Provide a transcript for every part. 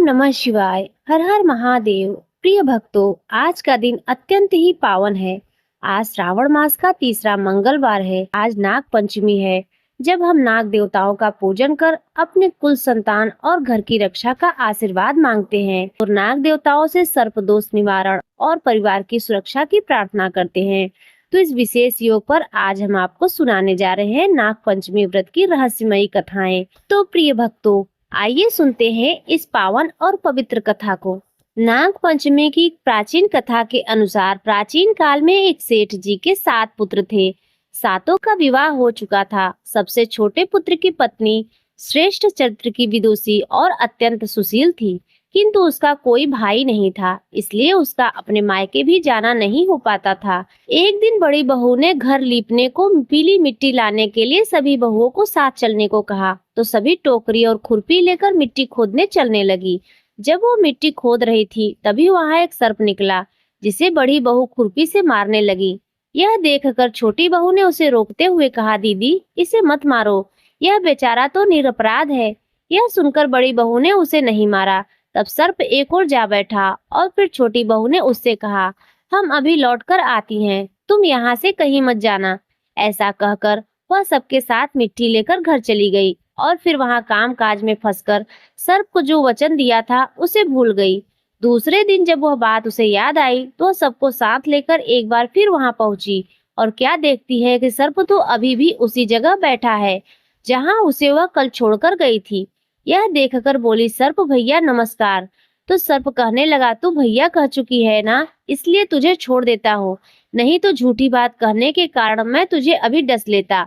नमः शिवाय। हर हर महादेव। प्रिय भक्तों, आज का दिन अत्यंत ही पावन है। आज श्रावण मास का तीसरा मंगलवार है। आज नाग पंचमी है, जब हम नाग देवताओं का पूजन कर अपने कुल संतान और घर की रक्षा का आशीर्वाद मांगते हैं और नाग देवताओं से सर्प दोष निवारण और परिवार की सुरक्षा की प्रार्थना करते हैं। तो इस विशेष योग पर आज हम आपको सुनाने जा रहे हैं नाग पंचमी व्रत की रहस्यमयी कथाएं। तो प्रिय भक्तों, आइए सुनते हैं इस पावन और पवित्र कथा को। नाग पंचमी की प्राचीन कथा के अनुसार प्राचीन काल में एक सेठ जी के 7 पुत्र थे। सातों का विवाह हो चुका था। सबसे छोटे पुत्र की पत्नी श्रेष्ठ चरित्र की विदुषी और अत्यंत सुशील थी, किंतु उसका कोई भाई नहीं था, इसलिए उसका अपने मायके भी जाना नहीं हो पाता था। एक दिन बड़ी बहू ने घर लीपने को पीली मिट्टी लाने के लिए सभी बहुओं को साथ चलने को कहा, तो सभी टोकरी और खुरपी लेकर मिट्टी खोदने चलने लगी। जब वो मिट्टी खोद रही थी, तभी वहां एक सर्प निकला, जिसे बड़ी बहू खुरपी से मारने लगी। यह देखकर छोटी बहू ने उसे रोकते हुए कहा, दीदी, इसे मत मारो, यह बेचारा तो निरपराध है। यह सुनकर बड़ी बहू ने उसे नहीं मारा। तब सर्प एक और जा बैठा और फिर छोटी बहू ने उससे कहा, हम अभी लौटकर आती हैं, तुम यहाँ से कहीं मत जाना। ऐसा कहकर वह सबके साथ मिट्टी लेकर घर चली गई और फिर वहाँ काम काज में फंसकर सर्प को जो वचन दिया था उसे भूल गई। दूसरे दिन जब वह बात उसे याद आई तो सबको साथ लेकर एक बार फिर वहाँ पहुंची और क्या देखती है कि सर्प तो अभी भी उसी जगह बैठा है जहाँ उसे वह कल छोड़कर गई थी। यह देखकर बोली, सर्प भैया नमस्कार। तो सर्प कहने लगा, तू भैया कह चुकी है ना, इसलिए तुझे छोड़ देता हूँ, नहीं तो झूठी बात कहने के कारण मैं तुझे अभी डस लेता।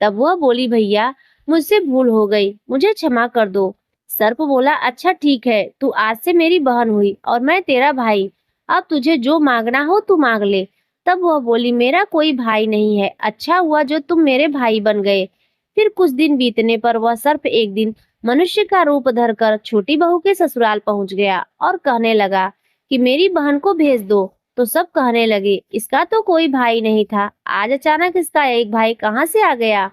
तब वह बोली, भैया मुझसे भूल हो गई, मुझे क्षमा कर दो। सर्प बोला, अच्छा ठीक है, तू आज से मेरी बहन हुई और मैं तेरा भाई, अब तुझे जो मांगना हो तू मांग ले। तब वह बोली, मेरा कोई भाई नहीं है, अच्छा हुआ जो तुम मेरे भाई बन गए। फिर कुछ दिन बीतने पर वह सर्प एक दिन मनुष्य का रूप धरकर छोटी बहू के ससुराल पहुंच गया और कहने लगा कि मेरी बहन को भेज दो। तो सब कहने लगे, इसका तो कोई भाई नहीं था, आज अचानक इसका एक भाई कहाँ से आ गया।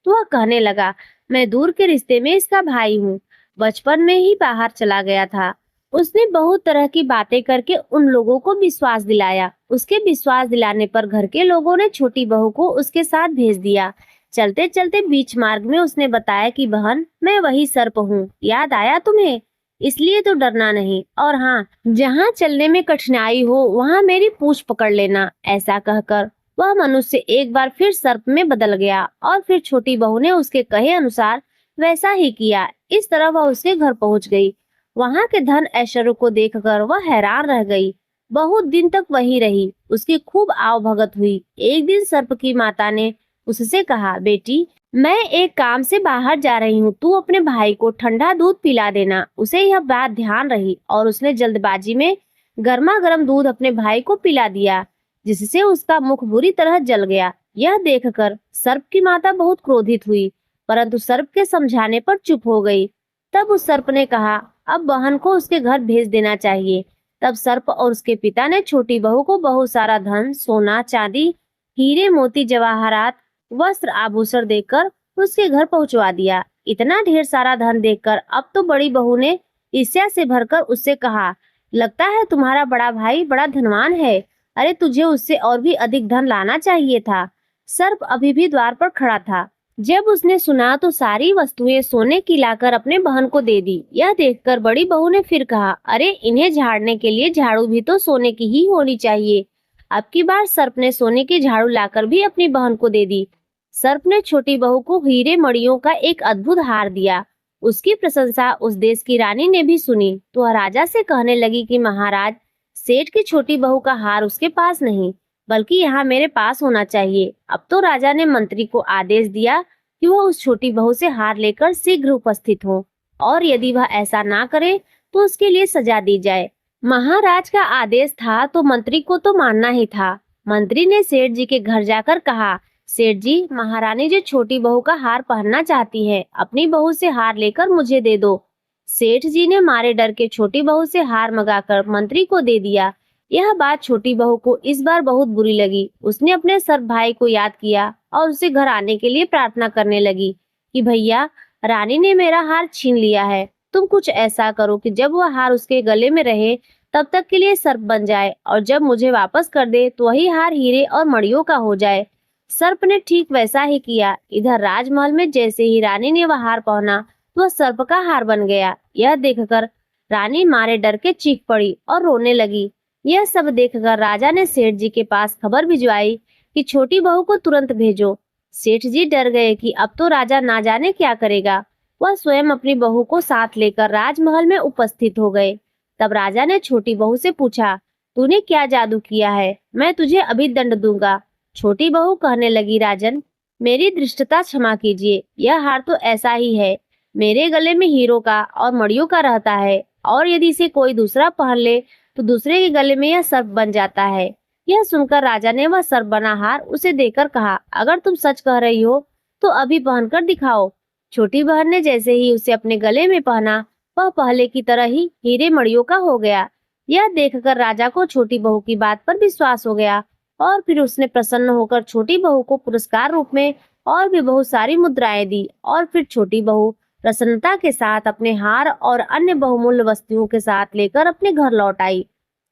तो वह कहने लगा, मैं दूर के रिश्ते में इसका भाई हूँ, बचपन में ही बाहर चला गया था। उसने बहुत तरह की बातें करके उन लोगों को विश्वास दिलाया। उसके विश्वास दिलाने पर घर के लोगों ने छोटी बहू को उसके साथ भेज दिया। चलते चलते बीच मार्ग में उसने बताया कि बहन, मैं वही सर्प हूँ, याद आया तुम्हें, इसलिए तो डरना नहीं, और हाँ, जहाँ चलने में कठिनाई हो वहाँ मेरी पूंछ पकड़ लेना। ऐसा कहकर वह मनुष्य एक बार फिर सर्प में बदल गया और फिर छोटी बहू ने उसके कहे अनुसार वैसा ही किया। इस तरह वह उसके घर पहुंच गई। वहाँ के धन ऐश्वर्य को देखकर वह हैरान रह गई। बहुत दिन तक वहीं रही, उसकी खूब आवभगत हुई। एक दिन सर्प की माता ने उससे कहा, बेटी, मैं एक काम से बाहर जा रही हूँ, तू अपने भाई को ठंडा दूध पिला देना। उसे यह बात ध्यान रही और उसने जल्दबाजी में गर्मा गर्म दूध अपने भाई को पिला दिया, जिससे उसका मुख बुरी तरह जल गया। यह देखकर सर्प की माता बहुत क्रोधित हुई, परंतु सर्प के समझाने पर चुप हो गई। तब उस सर्प ने कहा, अब बहन को उसके घर भेज देना चाहिए। तब सर्प और उसके पिता ने छोटी बहू को बहुत सारा धन, सोना चांदी, हीरे मोती जवाहरात, वस्त्र आभूषण देकर उसके घर पहुंचवा दिया। इतना ढेर सारा धन देखकर अब तो बड़ी बहू ने ईर्ष्या से भरकर उससे कहा, लगता है तुम्हारा बड़ा भाई बड़ा धनवान है, अरे तुझे उससे और भी अधिक धन लाना चाहिए था। सर्प अभी भी द्वार पर खड़ा था। जब उसने सुना तो सारी वस्तुएं सोने की लाकर अपने बहन को दे दी। यह देखकर बड़ी बहू ने फिर कहा, अरे इन्हें झाड़ने के लिए झाड़ू भी तो सोने की ही होनी चाहिए। अब की बार सर्प ने सोने की झाड़ू लाकर भी अपनी बहन को दे दी। सर्प ने छोटी बहू को हीरे मणियों का एक अद्भुत हार दिया। उसकी प्रशंसा उस देश की रानी ने भी सुनी तो वह राजा से कहने लगी कि महाराज, सेठ की छोटी बहू का हार उसके पास नहीं, बल्कि यहाँ मेरे पास होना चाहिए। अब तो राजा ने मंत्री को आदेश दिया कि वह उस छोटी बहू से हार लेकर शीघ्र उपस्थित हो, और यदि वह ऐसा ना करे तो उसके लिए सजा दी जाए। महाराज का आदेश था तो मंत्री को तो मानना ही था। मंत्री ने सेठ जी के घर जाकर कहा, सेठ जी, महारानी जो छोटी बहू का हार पहनना चाहती है, अपनी बहू से हार लेकर मुझे दे दो। सेठ जी ने मारे डर के छोटी बहू से हार मंगाकर मंत्री को दे दिया। यह बात छोटी बहू को इस बार बहुत बुरी लगी। उसने अपने सर्प भाई को याद किया और उसे घर आने के लिए प्रार्थना करने लगी कि भैया, रानी ने मेरा हार छीन लिया है, तुम कुछ ऐसा करो कि जब वह हार उसके गले में रहे तब तक के लिए सर्प बन जाए, और जब मुझे वापस कर दे तो वही हार हीरे और मणियों का हो जाए। सर्प ने ठीक वैसा ही किया। इधर राजमहल में जैसे ही रानी ने वह हार पहना तो वह सर्प का हार बन गया। यह देखकर रानी मारे डर के चीख पड़ी और रोने लगी। यह सब देखकर राजा ने सेठ जी के पास खबर भिजवाई कि छोटी बहू को तुरंत भेजो। सेठ जी डर गए कि अब तो राजा ना जाने क्या करेगा। वह स्वयं अपनी बहू को साथ लेकर राजमहल में उपस्थित हो गए। तब राजा ने छोटी बहू से पूछा, तूने क्या जादू किया है? मैं तुझे अभी दंड दूंगा। छोटी बहू कहने लगी, राजन, मेरी दृष्टता क्षमा कीजिए। यह हार तो ऐसा ही है, मेरे गले में हीरो का और मड़ियों का रहता है, और यदि इसे कोई दूसरा पहन ले तो दूसरे के गले में यह सर्प बन जाता है। यह सुनकर राजा ने वह सर्प बना हार उसे देकर कहा, अगर तुम सच कह रही हो तो अभी पहनकर दिखाओ। छोटी बहन ने जैसे ही उसे अपने गले में पहना, वह पहले की तरह ही हीरे मड़ियों का हो गया। यह देखकर राजा को छोटी बहू की बात पर विश्वास हो गया, और फिर उसने प्रसन्न होकर छोटी बहू को पुरस्कार रूप में और भी बहुत सारी मुद्राएं दी। और फिर छोटी बहू प्रसन्नता के साथ अपने हार और अन्य बहुमूल्य वस्तुओं के साथ लेकर अपने घर लौट आई।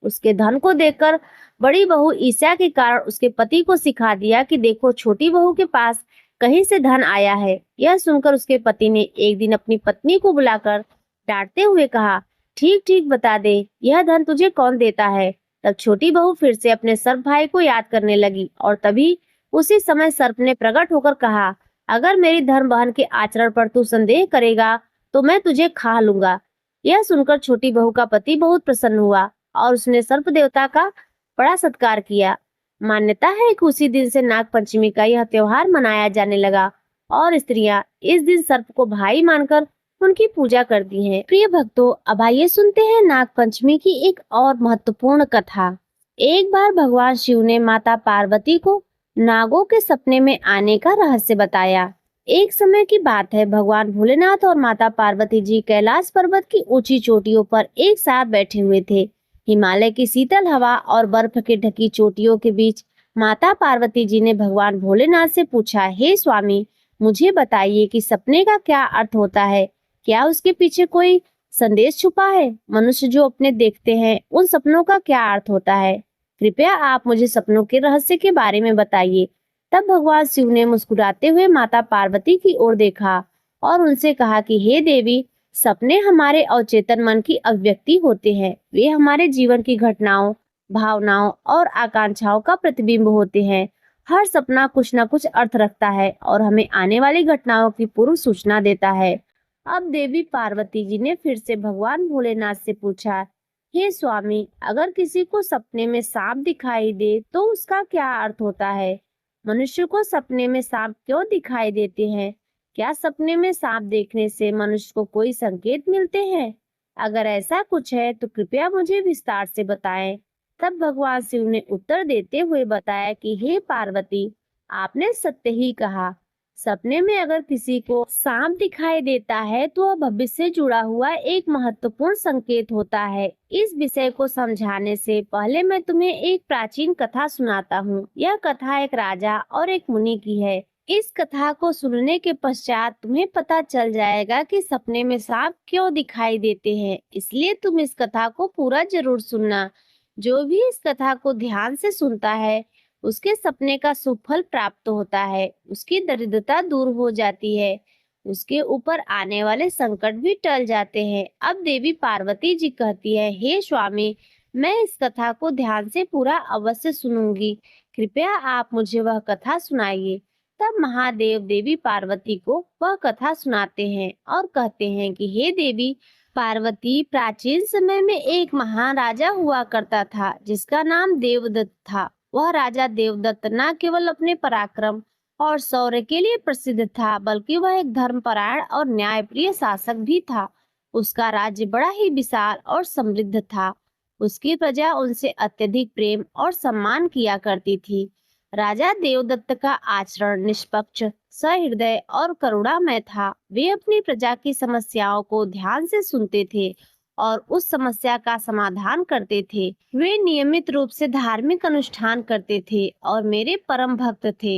उसके धन को देखकर बड़ी बहू ईर्ष्या के कारण उसके पति को सिखा दिया कि देखो, छोटी बहू के पास कहीं से धन आया है। यह सुनकर उसके पति ने एक दिन अपनी पत्नी को बुलाकर डांटते हुए कहा, ठीक ठीक बता दे, यह धन तुझे कौन देता है? तब छोटी बहू फिर से अपने सर्प भाई को याद करने लगी, और तभी उसी समय सर्प ने प्रकट होकर कहा, अगर मेरी धर्म बहन के आचरण पर तू संदेह करेगा तो मैं तुझे खा लूंगा। यह सुनकर छोटी बहू का पति बहुत प्रसन्न हुआ और उसने सर्प देवता का बड़ा सत्कार किया। मान्यता है कि उसी दिन से नाग पंचमी का यह त्योहार मनाया जाने लगा, और स्त्रियां इस दिन सर्प को भाई मानकर उनकी पूजा करती हैं। प्रिय भक्तों, अब आइए सुनते हैं नाग पंचमी की एक और महत्वपूर्ण कथा। एक बार भगवान शिव ने माता पार्वती को नागों के सपने में आने का रहस्य बताया। एक समय की बात है, भगवान भोलेनाथ और माता पार्वती जी कैलाश पर्वत की ऊंची चोटियों पर एक साथ बैठे हुए थे। हिमालय की शीतल हवा और बर्फ की ढकी चोटियों के बीच माता पार्वती जी ने भगवान भोलेनाथ से पूछा, हे स्वामी, मुझे बताइए कि सपने का क्या अर्थ होता है? क्या उसके पीछे कोई संदेश छुपा है? मनुष्य जो अपने देखते हैं उन सपनों का क्या अर्थ होता है? कृपया आप मुझे सपनों के रहस्य के बारे में बताइए। तब भगवान शिव ने मुस्कुराते हुए माता पार्वती की ओर देखा और उनसे कहा कि हे देवी, सपने हमारे अवचेतन मन की अभिव्यक्ति होते हैं। वे हमारे जीवन की घटनाओं, भावनाओं और आकांक्षाओं का प्रतिबिंब होते हैं। हर सपना कुछ न कुछ अर्थ रखता है और हमें आने वाली घटनाओं की पूर्व सूचना देता है। अब देवी पार्वती जी ने फिर से भगवान भोलेनाथ से पूछा, हे स्वामी, अगर किसी को सपने में सांप दिखाई दे तो उसका क्या अर्थ होता है? मनुष्य को सपने में सांप क्यों दिखाई देते हैं? क्या सपने में सांप देखने से मनुष्य को कोई संकेत मिलते हैं? अगर ऐसा कुछ है तो कृपया मुझे विस्तार से बताएं। तब भगवान शिव ने उत्तर देते हुए बताया कि हे पार्वती, आपने सत्य ही कहा। सपने में अगर किसी को सांप दिखाई देता है तो वह भविष्य से जुड़ा हुआ एक महत्वपूर्ण संकेत होता है। इस विषय को समझाने से पहले मैं तुम्हें एक प्राचीन कथा सुनाता हूँ। यह कथा एक राजा और एक मुनि की है। इस कथा को सुनने के पश्चात तुम्हें पता चल जाएगा कि सपने में सांप क्यों दिखाई देते हैं। इसलिए तुम इस कथा को पूरा जरूर सुनना। जो भी इस कथा को ध्यान से सुनता है उसके सपने का सुफल प्राप्त होता है, उसकी दरिद्रता दूर हो जाती है, उसके ऊपर आने वाले संकट भी टल जाते हैं। अब देवी पार्वती जी कहती है, हे स्वामी, मैं इस कथा को ध्यान से पूरा अवश्य सुनूंगी। कृपया आप मुझे वह कथा सुनाइए। तब महादेव देवी पार्वती को वह कथा सुनाते हैं और कहते हैं कि हे देवी पार्वती, प्राचीन समय में एक महाराजा हुआ करता था जिसका नाम देवदत्त था। वह राजा देवदत्त न केवल अपने पराक्रम और शौर्य के लिए प्रसिद्ध था, बल्कि वह एक धर्मपरायण और न्यायप्रिय शासक भी था। उसका राज्य बड़ा ही विशाल और समृद्ध था। उसकी प्रजा उनसे अत्यधिक प्रेम और सम्मान किया करती थी। राजा देवदत्त का आचरण निष्पक्ष, सहृदय और करुणामय था। वे अपनी प्रजा की समस्याओं को ध्यान से सुनते थे और उस समस्या का समाधान करते थे। वे नियमित रूप से धार्मिक अनुष्ठान करते थे और मेरे परम भक्त थे।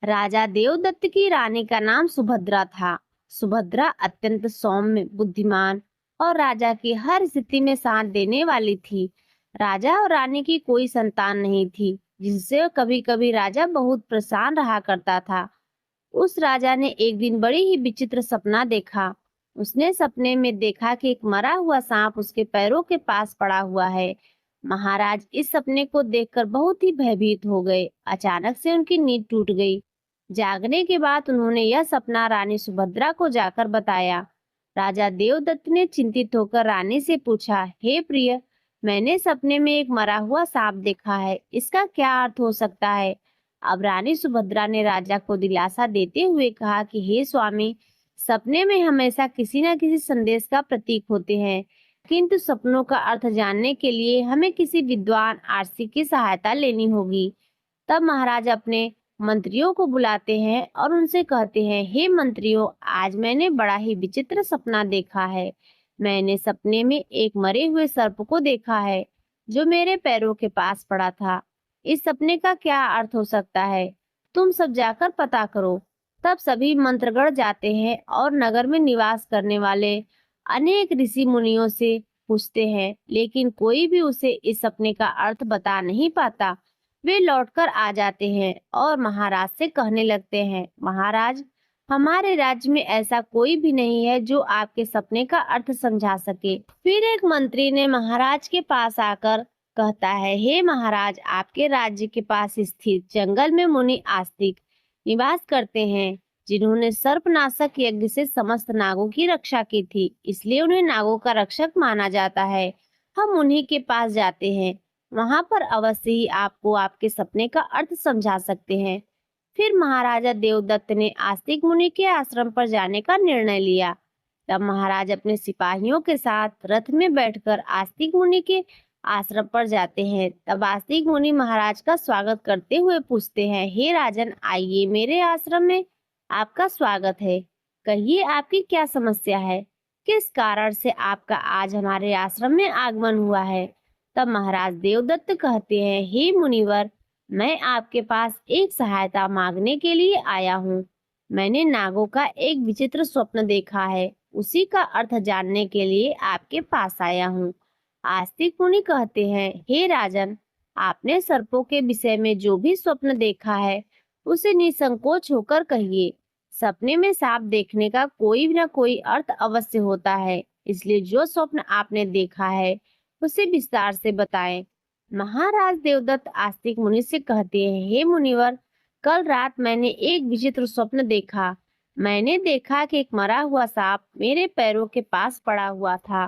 राजा देवदत्त की रानी का नाम सुभद्रा था। सुभद्रा अत्यंत सौम्य, बुद्धिमान और राजा की हर स्थिति में साथ देने वाली थी। राजा और रानी की कोई संतान नहीं थी, जिससे कभी-कभी राजा बहुत परेशान रहा करता था। उस राजा ने एक दिन बड़ी ही विचित्र सपना देखा। उसने सपने में देखा कि एक मरा हुआ सांप उसके पैरों के पास पड़ा हुआ है। महाराज इस सपने को देखकर बहुत ही भयभीत हो गए। अचानक से उनकी नींद टूट गई। जागने के बाद उन्होंने यह सपना रानी सुभद्रा को जाकर बताया। राजा देवदत्त ने चिंतित होकर रानी से पूछा, हे प्रिय, मैंने सपने में एक मरा हुआ सांप देखा है, इसका क्या अर्थ हो सकता है? अब रानी सुभद्रा ने राजा को दिलासा देते हुए कहा कि हे स्वामी, सपने में हमेशा किसी न किसी संदेश का प्रतीक होते हैं, किंतु सपनों का अर्थ जानने के लिए हमें किसी विद्वान आरसी की सहायता लेनी होगी। तब महाराज अपने मंत्रियों को बुलाते हैं और उनसे कहते हैं, हे मंत्रियों, आज मैंने बड़ा ही विचित्र सपना देखा है। मैंने सपने में एक मरे हुए सर्प को देखा है, जो मेरे पैरों के पास पड़ा था। इस सपने का क्या अर्थ हो सकता है? तुम सब जाकर पता करो। तब सभी मंत्रगण जाते हैं और नगर में निवास करने वाले अनेक ऋषि मुनियों से पूछते हैं, लेकिन कोई भी उसे इस सपने का अर्थ बता नहीं पाता। वे लौटकर आ जाते हैं और महाराज से कहने लगते हैं, महाराज, हमारे राज्य में ऐसा कोई भी नहीं है जो आपके सपने का अर्थ समझा सके। फिर एक मंत्री ने महाराज के पास आकर कहता है, हे महाराज, आपके राज्य के पास स्थित जंगल में मुनि आस्तिक निवास करते हैं, जिन्होंने सर्पनाशक यज्ञ से समस्त नागों की रक्षा की थी, इसलिए उन्हें नागों का रक्षक माना जाता है। हम उन्हीं के पास जाते हैं, वहां पर अवश्य ही आपको आपके सपने का अर्थ समझा सकते हैं। फिर महाराजा देवदत्त ने आस्तिक मुनि के आश्रम पर जाने का निर्णय लिया। तब महाराज अपने सिपाहियों के साथ रथ में बैठकर आस्तिक मुनि के आश्रम पर जाते हैं। तब आस्तिक मुनि महाराज का स्वागत करते हुए पूछते हैं, हे राजन, आइए, मेरे आश्रम में आपका स्वागत है। कहिए, आपकी क्या समस्या है? किस कारण से आपका आज हमारे आश्रम में आगमन हुआ है? तब महाराज देवदत्त कहते हैं, हे मुनिवर, मैं आपके पास एक सहायता मांगने के लिए आया हूँ। मैंने नागों का एक विचित्र स्वप्न देखा है, उसी का अर्थ जानने के लिए आपके पास आया हूँ। आस्तिक मुनि कहते हैं, हे राजन, आपने सर्पों के विषय में जो भी स्वप्न देखा है, उसे निसंकोच होकर कहिए। सपने में सांप देखने का कोई न कोई अर्थ अवश्य होता है, इसलिए जो स्वप्न आपने देखा है उसे विस्तार से बताएं। महाराज देवदत्त आस्तिक मुनि से कहते हैं, हे मुनिवर, कल रात मैंने एक विचित्र स्वप्न देखा। मैंने देखा कि एक मरा हुआ सांप मेरे पैरों के पास पड़ा हुआ था।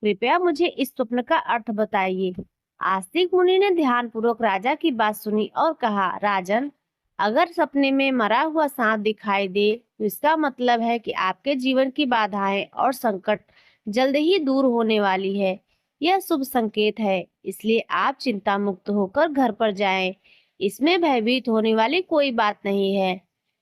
कृपया मुझे इस स्वप्न का अर्थ बताइए। आस्तिक मुनि ने ध्यानपूर्वक राजा की बात सुनी और कहा, राजन, अगर सपने में मरा हुआ सांप दिखाई दे तो इसका मतलब है कि आपके जीवन की बाधाएं और संकट जल्द ही दूर होने वाली है। यह शुभ संकेत है, इसलिए आप चिंता मुक्त होकर घर पर जाएं। इसमें भयभीत होने वाली कोई बात नहीं है।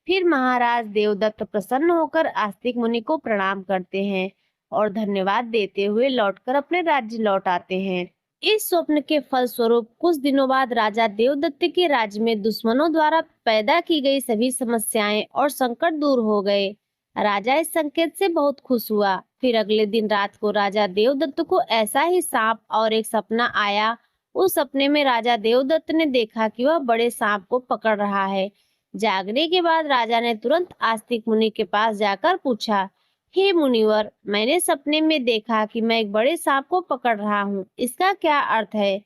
फिर महाराज देवदत्त प्रसन्न होकर आस्तिक मुनि को प्रणाम करते हैं और धन्यवाद देते हुए लौटकर अपने राज्य लौट आते हैं। इस स्वप्न के फलस्वरूप कुछ दिनों बाद राजा देवदत्त के राज्य में दुश्मनों द्वारा पैदा की गई सभी समस्याएं और संकट दूर हो गए। राजा इस संकेत से बहुत खुश हुआ। फिर अगले दिन रात को राजा देवदत्त को ऐसा ही सांप और एक सपना आया। उस सपने में राजा देवदत्त ने देखा कि वह बड़े सांप को पकड़ रहा है। जागने के बाद राजा ने तुरंत आस्तिक मुनि के पास जाकर पूछा, हे मुनिवर, मैंने सपने में देखा कि मैं एक बड़े सांप को पकड़ रहा हूँ, इसका क्या अर्थ है?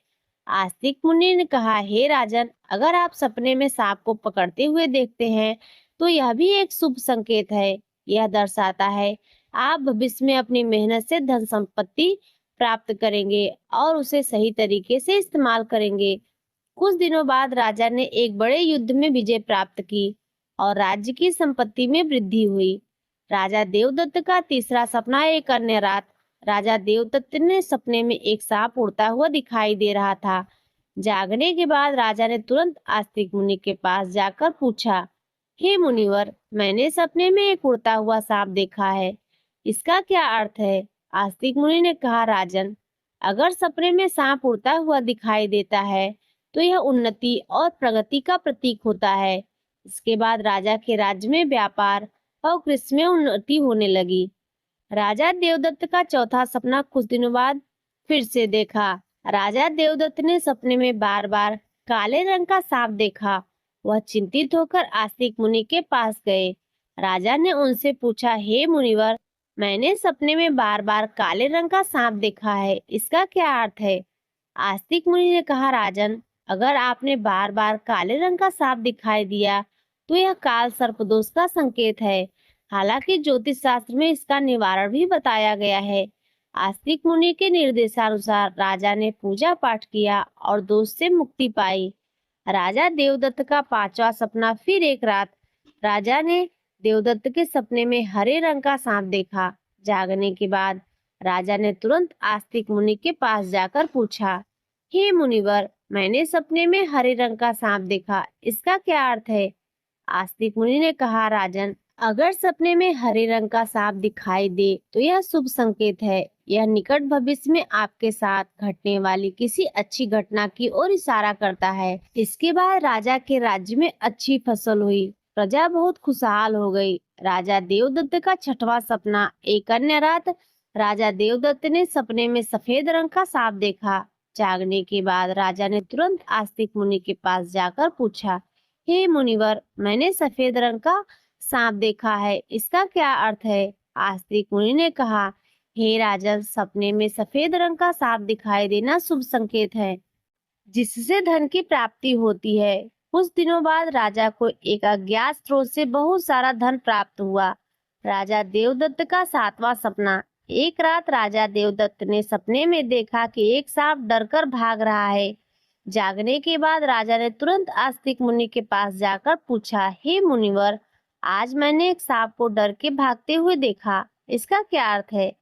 आस्तिक मुनि ने कहा, हे राजन, अगर आप सपने में सांप को पकड़ते हुए देखते हैं तो यह भी एक शुभ संकेत है। यह दर्शाता है आप भविष्य में अपनी मेहनत से धन संपत्ति प्राप्त करेंगे और उसे सही तरीके से इस्तेमाल करेंगे। कुछ दिनों बाद राजा ने एक बड़े युद्ध में विजय प्राप्त की और राज्य की संपत्ति में वृद्धि हुई। राजा देवदत्त का तीसरा सपना। एक अन्य रात राजा देवदत्त ने सपने में एक सांप उड़ता हुआ दिखाई दे रहा था। जागने के बाद राजा ने तुरंत आस्तिक मुनि के पास जाकर पूछा, हे मुनिवर, मैंने सपने में एक उड़ता हुआ सांप देखा है, इसका क्या अर्थ है? आस्तिक मुनि ने कहा, राजन, अगर सपने में सांप उड़ता हुआ दिखाई देता है तो यह उन्नति और प्रगति का प्रतीक होता है। इसके बाद राजा के राज्य में व्यापार और कृषि में उन्नति होने लगी। राजा देवदत्त का चौथा सपना कुछ दिनों बाद फिर से देखा। राजा देवदत्त ने सपने में बार बार काले रंग का सांप देखा। वह चिंतित होकर आस्तिक मुनि के पास गए। राजा ने उनसे पूछा, हे मुनिवर, मैंने सपने में बार बार काले रंग का सांप देखा है, इसका क्या अर्थ है? आस्तिक मुनि ने कहा, राजन, अगर आपने बार बार काले रंग का सांप दिखाई दिया तो यह काल सर्प दोष का संकेत है। हालांकि ज्योतिष शास्त्र में इसका निवारण भी बताया गया है। आस्तिक मुनि के निर्देशानुसार राजा ने पूजा पाठ किया और दोष से मुक्ति पाई। राजा देवदत्त का पांचवा सपना फिर एक रात। राजा ने देवदत्त के सपने में हरे रंग का सांप देखा। जागने के बाद राजा ने तुरंत आस्तिक मुनि के पास जाकर पूछा, हे मुनिवर, मैंने सपने में हरे रंग का सांप देखा, इसका क्या अर्थ है? आस्तिक मुनि ने कहा, राजन, अगर सपने में हरे रंग का सांप दिखाई दे तो यह शुभ संकेत है। यह निकट भविष्य में आपके साथ घटने वाली किसी अच्छी घटना की ओर इशारा करता है। इसके बाद राजा के राज्य में अच्छी फसल हुई। प्रजा बहुत खुशहाल हो गई। राजा देवदत्त का छठवां सपना। एक अन्य रात राजा देवदत्त ने सपने में सफेद रंग का सांप देखा। जागने के बाद राजा ने तुरंत आस्तिक मुनि के पास जाकर पूछा, हे मुनिवर, मैंने सफेद रंग का सांप देखा है, इसका क्या अर्थ है? आस्तिक मुनि ने कहा, हे राजन, सपने में सफेद रंग का सांप दिखाई देना शुभ संकेत है, जिससे धन की प्राप्ति होती है। कुछ दिनों बाद राजा को एक अज्ञात स्रोत से बहुत सारा धन प्राप्त हुआ। राजा देवदत्त का सातवां सपना। एक रात राजा देवदत्त ने सपने में देखा कि एक सांप डरकर भाग रहा है। जागने के बाद राजा ने तुरंत आस्तिक मुनि के पास जाकर पूछा, हे मुनिवर, आज मैंने एक सांप को डर के भागते हुए देखा, इसका क्या अर्थ है?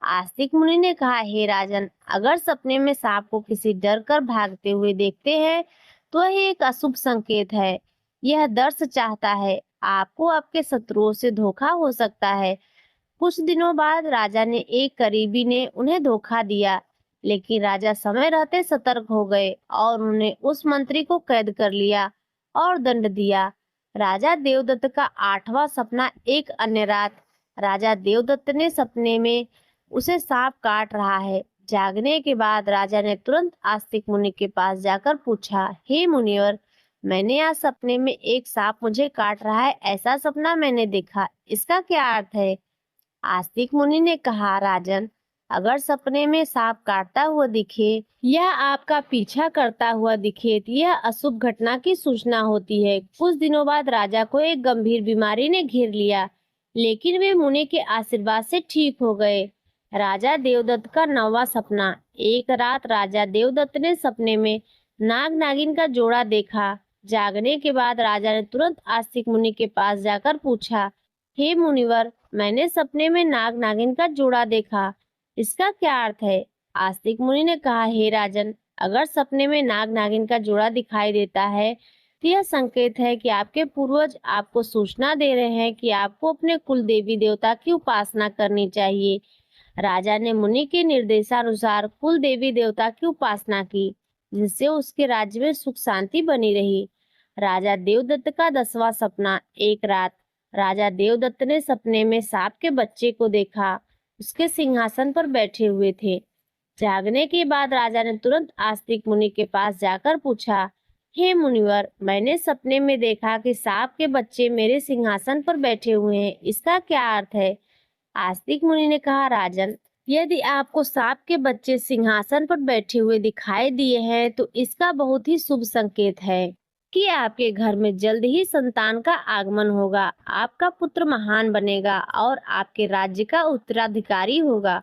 आस्तिक मुनि ने कहा, हे राजन, अगर सपने में सांप को किसी डर कर भागते हुए देखते हैं तो यह एक अशुभ संकेत है। यह दर्श चाहता है आपको आपके शत्रुओं से धोखा हो सकता है। कुछ दिनों बाद राजा ने एक करीबी ने उन्हें धोखा दिया, लेकिन राजा समय रहते सतर्क हो गए और उन्होंने उस मंत्री को कैद कर लिया और दंड दिया। राजा देवदत्त का आठवां सपना। एक अन्य रात राजा देवदत्त ने सपने में उसे सांप काट रहा है। जागने के बाद राजा ने तुरंत आस्तिक मुनि के पास जाकर पूछा, हे मुनिवर, मैंने आज सपने में एक सांप मुझे काट रहा है, ऐसा सपना मैंने देखा, इसका क्या अर्थ है? आस्तिक मुनि ने कहा, राजन, अगर सपने में सांप काटता हुआ दिखे या आपका पीछा करता हुआ दिखे तो यह अशुभ घटना की सूचना होती है। कुछ दिनों बाद राजा को एक गंभीर बीमारी ने घेर लिया, लेकिन वे मुनि के आशीर्वाद से ठीक हो गए। राजा देवदत्त का नौवां सपना। एक रात राजा देवदत्त ने सपने में नाग नागिन का जोड़ा देखा। जागने के बाद राजा ने तुरंत आस्तिक मुनि के पास जाकर पूछा, हे मुनिवर, मैंने सपने में नाग नागिन का जोड़ा देखा, इसका क्या अर्थ है? आस्तिक मुनि ने कहा, हे राजन, अगर सपने में नाग नागिन का जोड़ा दिखाई देता है तो यह संकेत है कि आपके पूर्वज आपको सूचना दे रहे हैं कि आपको अपने कुल देवी देवता की उपासना करनी चाहिए। राजा ने मुनि के निर्देशानुसार कुल देवी देवता की उपासना की, जिससे उसके राज्य में सुख शांति बनी रही। राजा देवदत्त का 10वां सपना। एक रात राजा देवदत्त ने सपने में सांप के बच्चे को देखा, उसके सिंहासन पर बैठे हुए थे। जागने के बाद राजा ने तुरंत आस्तिक मुनि के पास जाकर पूछा, हे मुनिवर, मैंने सपने में देखा कि सांप के बच्चे मेरे सिंहासन पर बैठे हुए हैं, इसका क्या अर्थ है? आस्तिक मुनि ने कहा, राजन, यदि आपको सांप के बच्चे सिंहासन पर बैठे हुए दिखाई दिए हैं तो इसका बहुत ही शुभ संकेत है कि आपके घर में जल्द ही संतान का आगमन होगा। आपका पुत्र महान बनेगा और आपके राज्य का उत्तराधिकारी होगा।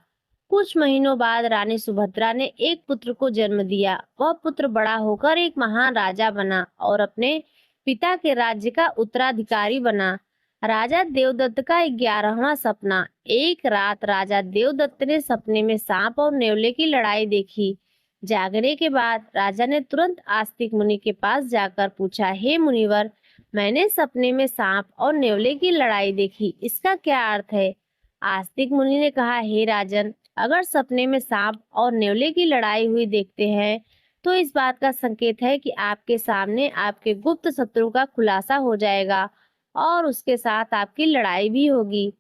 कुछ महीनों बाद रानी सुभद्रा ने एक पुत्र को जन्म दिया। वह पुत्र बड़ा होकर एक महान राजा बना और अपने पिता के राज्य का उत्तराधिकारी बना। राजा देवदत्त का 11वां सपना। एक रात राजा देवदत्त ने सपने में सांप और नेवले की लड़ाई देखी। जागने के बाद राजा ने तुरंत आस्तिक मुनि के पास जाकर पूछा, हे मुनिवर, मैंने सपने में सांप और नेवले की लड़ाई देखी, इसका क्या अर्थ है? आस्तिक मुनि ने कहा, हे राजन, अगर सपने में सांप और नेवले की लड़ाई हुई देखते हैं तो इस बात का संकेत है कि आपके सामने आपके गुप्त शत्रु का खुलासा हो जाएगा और उसके साथ आपकी लड़ाई भी होगी।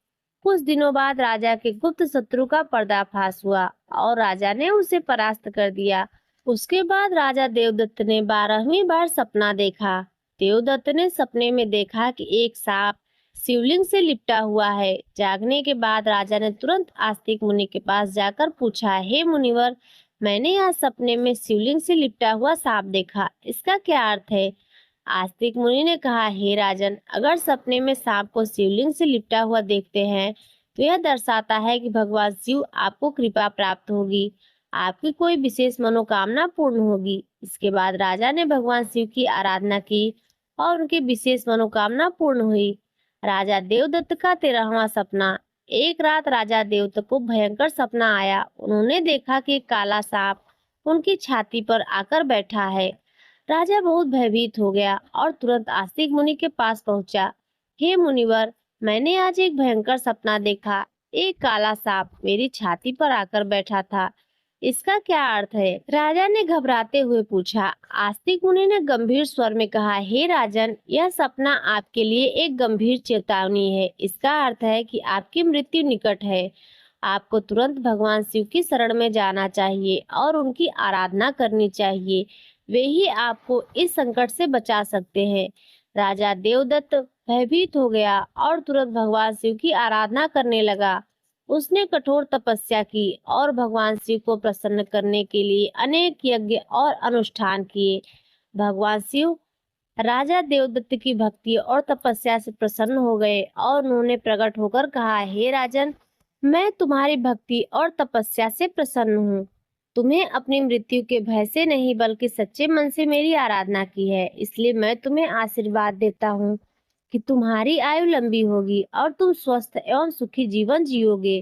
कुछ दिनों बाद राजा के गुप्त शत्रु का पर्दाफाश हुआ और राजा ने उसे परास्त कर दिया। उसके बाद राजा देवदत्त ने 12वीं बार सपना देखा। देवदत्त ने सपने में देखा कि एक सांप शिवलिंग से लिपटा हुआ है। जागने के बाद राजा ने तुरंत आस्तिक मुनि के पास जाकर पूछा, हे मुनिवर, मैंने आज सपने में शिवलिंग से लिपटा हुआ सांप देखा, इसका क्या अर्थ है? आस्तिक मुनि ने कहा, हे राजन, अगर सपने में सांप को शिवलिंग से लिपटा हुआ देखते हैं तो यह दर्शाता है कि भगवान शिव आपको कृपा प्राप्त होगी, आपकी कोई विशेष मनोकामना पूर्ण होगी। इसके बाद राजा ने भगवान शिव की आराधना की और उनकी विशेष मनोकामना पूर्ण हुई। राजा देवदत्त का 13वां सपना। एक रात राजा देवदत्त को भयंकर सपना आया। उन्होंने देखा कि एक काला सांप उनकी छाती पर आकर बैठा है। राजा बहुत भयभीत हो गया और तुरंत आस्तिक मुनि के पास पहुंचा। हे मुनिवर, मैंने आज एक भयंकर सपना देखा। एक काला सांप मेरी छाती पर आकर बैठा था, इसका क्या अर्थ है? राजा ने घबराते हुए पूछा। आस्तिक मुनि ने गंभीर स्वर में कहा, हे राजन, यह सपना आपके लिए एक गंभीर चेतावनी है। इसका अर्थ है कि आपकी मृत्यु निकट है। आपको तुरंत भगवान शिव की शरण में जाना चाहिए और उनकी आराधना करनी चाहिए। वे ही आपको इस संकट से बचा सकते हैं। राजा देवदत्त भयभीत हो गया और तुरंत भगवान शिव की आराधना करने लगा। उसने कठोर तपस्या की और भगवान शिव को प्रसन्न करने के लिए अनेक यज्ञ और अनुष्ठान किए। भगवान शिव राजा देवदत्त की भक्ति और तपस्या से प्रसन्न हो गए और उन्होंने प्रकट होकर कहा, हे राजन, मैं तुम्हारी भक्ति और तपस्या से प्रसन्न हूँ। तुम्हें अपनी मृत्यु के भय से नहीं बल्कि सच्चे मन से मेरी आराधना की है, इसलिए मैं तुम्हें आशीर्वाद देता हूँ कि तुम्हारी आयु लंबी होगी और तुम स्वस्थ एवं सुखी जीवन जियोगे।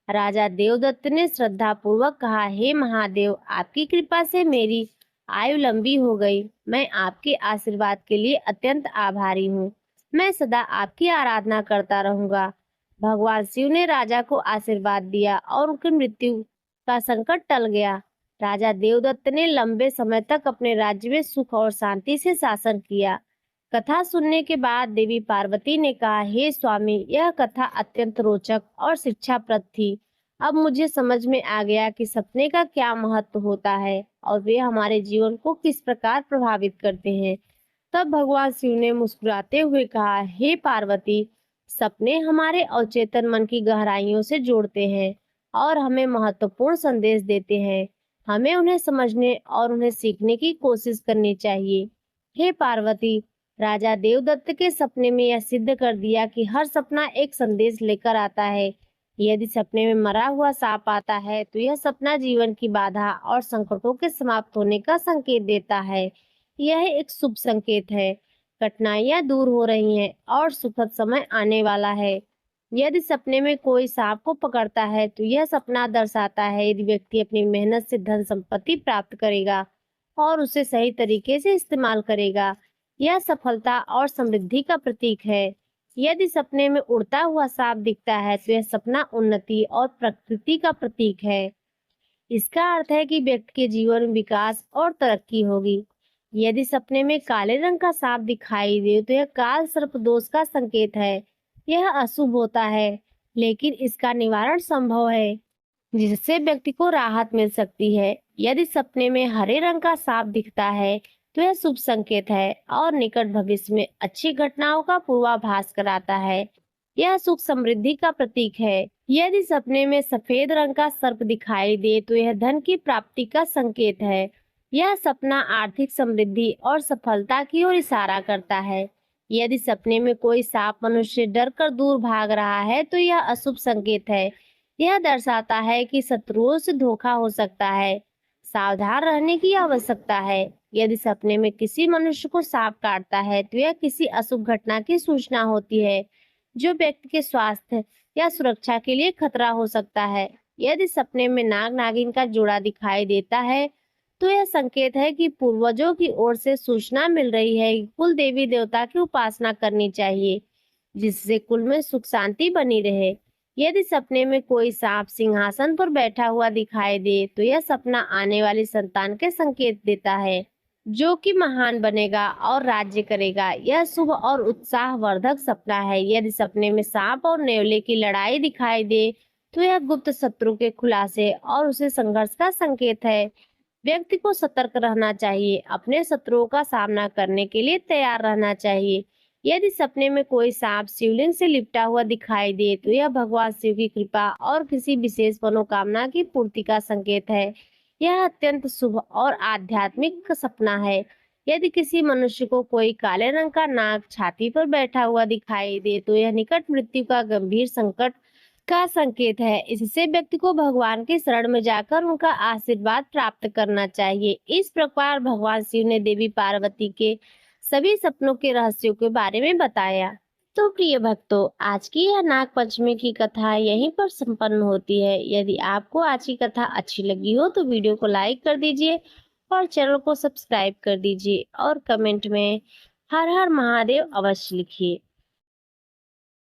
राजा देवदत्त ने श्रद्धा पूर्वक कहा, हे महादेव, आपकी कृपा से मेरी आयु लंबी हो गई। मैं आपके आशीर्वाद के लिए अत्यंत आभारी हूँ। मैं सदा आपकी आराधना करता रहूंगा। भगवान शिव ने राजा को आशीर्वाद दिया और उनकी मृत्यु का संकट टल गया। राजा देवदत्त ने लंबे समय तक अपने राज्य में सुख और शांति से शासन किया। कथा सुनने के बाद देवी पार्वती ने कहा, हे स्वामी, यह कथा अत्यंत रोचक और शिक्षाप्रद थी। अब मुझे समझ में आ गया कि सपने का क्या महत्व होता है और वे हमारे जीवन को किस प्रकार प्रभावित करते हैं। तब भगवान शिव ने मुस्कुराते हुए कहा, हे पार्वती, सपने हमारे अवचेतन मन की गहराइयों से जोड़ते हैं और हमें महत्वपूर्ण संदेश देते हैं। हमें उन्हें समझने और उन्हें सीखने की कोशिश करनी चाहिए। हे पार्वती, राजा देवदत्त के सपने में यह सिद्ध कर दिया कि हर सपना एक संदेश लेकर आता है। यदि सपने में मरा हुआ सांप आता है तो यह सपना जीवन की बाधा और संकटों के समाप्त होने का संकेत देता है। यह एक शुभ संकेत है। कठिनाइयां दूर हो रही हैं और सुखद समय आने वाला है। यदि सपने में कोई सांप को पकड़ता है तो यह सपना दर्शाता है यदि व्यक्ति अपनी मेहनत से धन संपत्ति प्राप्त करेगा और उसे सही तरीके से इस्तेमाल करेगा। यह सफलता और समृद्धि का प्रतीक है। यदि सपने में उड़ता हुआ सांप दिखता है तो यह सपना उन्नति और प्रकृति का प्रतीक है। इसका अर्थ है कि व्यक्ति के जीवन में विकास और तरक्की होगी। यदि सपने में काले रंग का सांप दिखाई दे तो यह काल सर्प दोष का संकेत है। यह अशुभ होता है, लेकिन इसका निवारण संभव है, जिससे व्यक्ति को राहत मिल सकती है। यदि सपने में हरे रंग का सांप दिखता है तो यह शुभ संकेत है और निकट भविष्य में अच्छी घटनाओं का पूर्वाभास कराता है। यह सुख समृद्धि का प्रतीक है। यदि सपने में सफेद रंग का सर्प दिखाई दे तो यह धन की प्राप्ति का संकेत है। यह सपना आर्थिक समृद्धि और सफलता की ओर इशारा करता है। यदि सपने में कोई सांप मनुष्य से डरकर दूर भाग रहा है तो यह अशुभ संकेत है। यह दर्शाता है कि शत्रुओं से धोखा हो सकता है। सावधान रहने की आवश्यकता है। यदि सपने में किसी मनुष्य को सांप काटता है तो यह किसी अशुभ घटना की सूचना होती है, जो व्यक्ति के स्वास्थ्य या सुरक्षा के लिए खतरा हो सकता है। यदि सपने में नाग नागिन का जोड़ा दिखाई देता है तो यह संकेत है कि पूर्वजों की ओर से सूचना मिल रही है कि कुल देवी देवता की उपासना करनी चाहिए, जिससे कुल में सुख शांति बनी रहे। यदि सपने में कोई सांप सिंहासन पर बैठा हुआ दिखाई दे तो यह सपना आने वाली संतान के संकेत देता है। जो कि महान बनेगा और राज्य करेगा। यह शुभ और उत्साहवर्धक सपना है। यदि सपने में सांप और नेवले की लड़ाई दिखाई दे, तो यह गुप्त शत्रु के खुलासे और उसे संघर्ष का संकेत है। व्यक्ति को सतर्क रहना चाहिए, अपने शत्रुओं का सामना करने के लिए तैयार रहना चाहिए। यदि सपने में कोई सांप शिवलिंग से लिपटा हुआ दिखाई दे, तो यह भगवान शिव की कृपा और किसी विशेष मनोकामना की पूर्ति का संकेत है। यह अत्यंत शुभ और आध्यात्मिक सपना है। यदि किसी मनुष्य को कोई काले रंग का नाग छाती पर बैठा हुआ दिखाई दे, तो यह निकट मृत्यु का गंभीर संकट का संकेत है। इससे व्यक्ति को भगवान की शरण में जाकर उनका आशीर्वाद प्राप्त करना चाहिए। इस प्रकार भगवान शिव ने देवी पार्वती के सभी सपनों के रहस्यों के बारे में बताया। तो प्रिय भक्तों, आज की यह नाग पंचमी की कथा यहीं पर संपन्न होती है। यदि आपको आज की कथा अच्छी लगी हो तो वीडियो को लाइक कर दीजिए और चैनल को सब्सक्राइब कर दीजिए और कमेंट में हर हर महादेव अवश्य लिखिए।